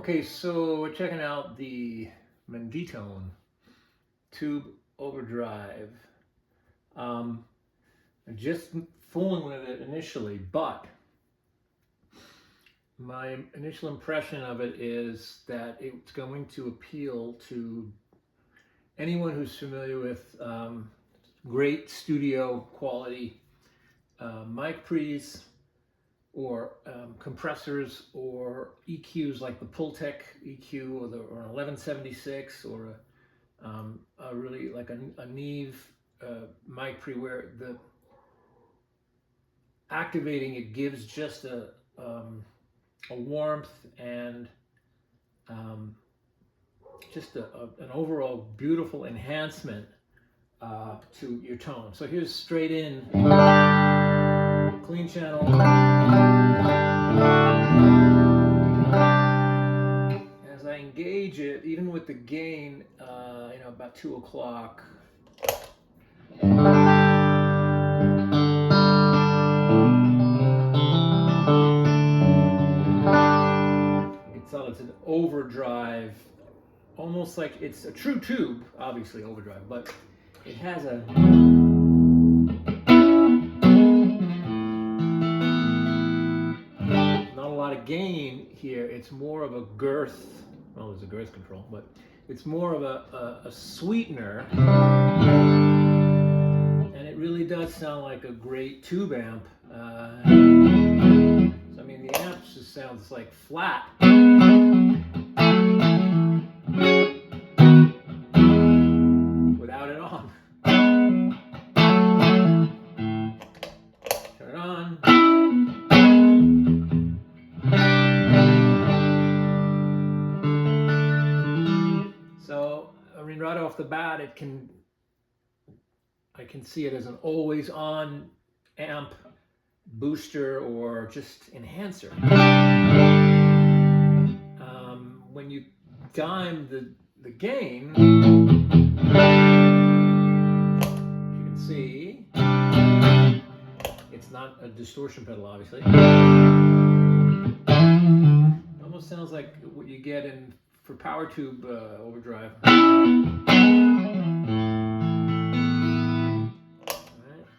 Okay, so we're checking out the MenditTone Tube Overdrive. Just fooling with it initially, but my initial impression of it is that it's going to appeal to anyone who's familiar with great studio quality mic pre's or compressors or EQs like the Pultec EQ or an 1176 or a really like a Neve mic pre, where the activating it gives just a warmth and just an overall beautiful enhancement to your tone. So here's straight in clean channel. As I engage it, even with the gain, about 2 o'clock. You can tell it's an overdrive, almost like it's a true tube, obviously overdrive, but it has a gain here. It's more of a girth, well, there's a girth control, but it's more of a sweetener, and it really does sound like a great tube amp. So I mean, the amp just sounds like flat without it on. Turn it on. Right off the bat, I can see it as an always on amp, booster, or just enhancer. When you dime the gain, you can see it's not a distortion pedal, obviously. It almost sounds like what you get for power tube overdrive. Right,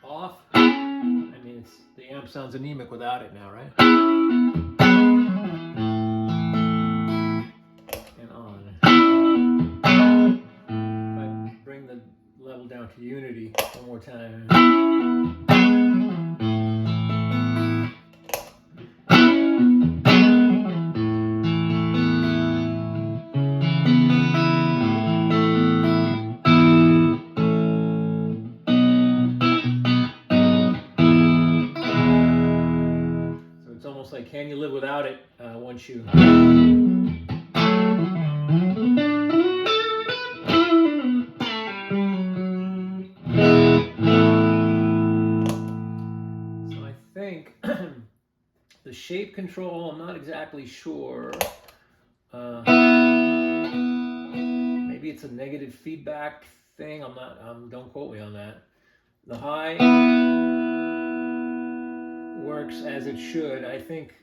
off. I mean, the amp sounds anemic without it now, right? And on. If I bring the level down to unity one more time. Like, can you live without it once you... So I think the shape control, I'm not exactly sure. Maybe it's a negative feedback thing. I'm not, don't quote me on that. The high works as it should. I think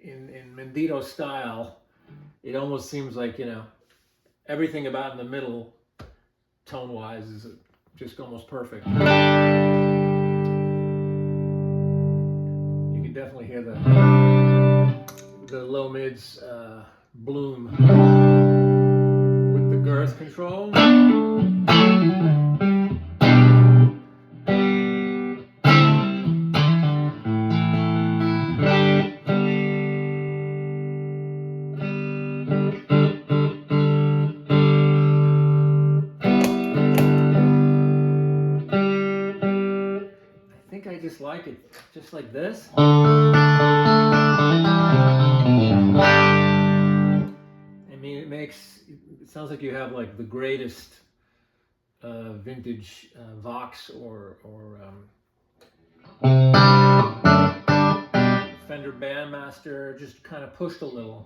in Mendito style, it almost seems like, everything about in the middle, tone-wise, is just almost perfect. You can definitely hear the low mids bloom with the girth control. I just like it just like this. I mean, it sounds like you have like the greatest vintage Vox or Fender Bandmaster, just kind of pushed a little.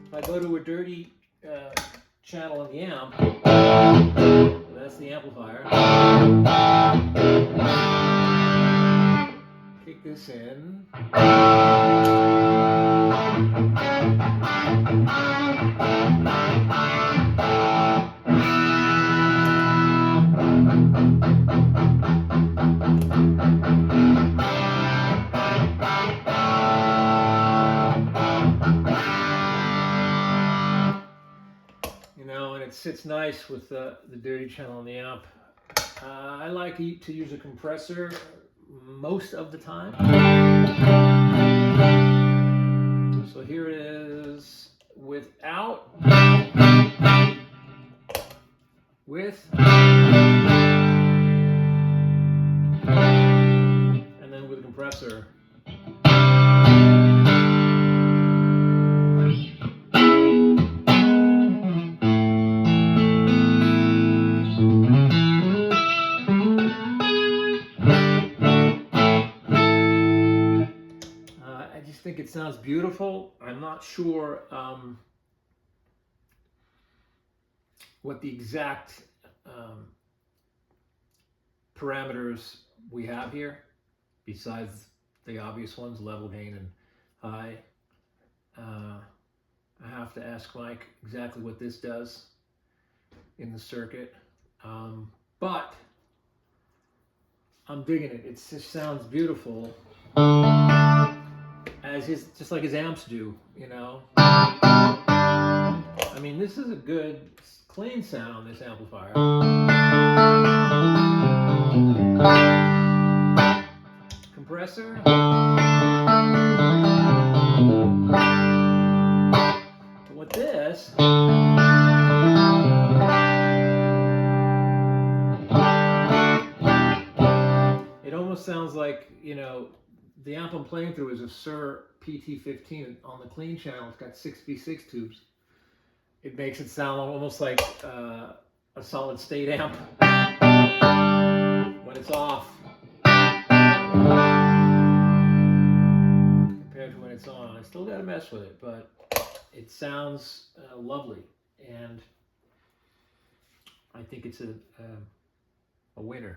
If I go to a dirty channel in the amp, that's the amplifier. kick this in. You know, and it sits nice with the dirty channel on the amp. I like to use a compressor most of the time. So here it is without, with, and then with a compressor. I just think it sounds beautiful. I'm not sure what the exact parameters we have here, besides the obvious ones, level, gain, and high. I have to ask Mike exactly what this does in the circuit, but I'm digging it. It just sounds beautiful, as just like his amps do, you know. I mean, this is a good, clean sound, this amplifier. Compressor. But with this, it almost sounds like, you know, the amp I'm playing through is a Sir PT15 on the clean channel. It's got 6V6 tubes. It makes it sound almost like a solid state amp when it's off compared to when it's on. I still got to mess with it, but it sounds lovely, and I think it's a winner.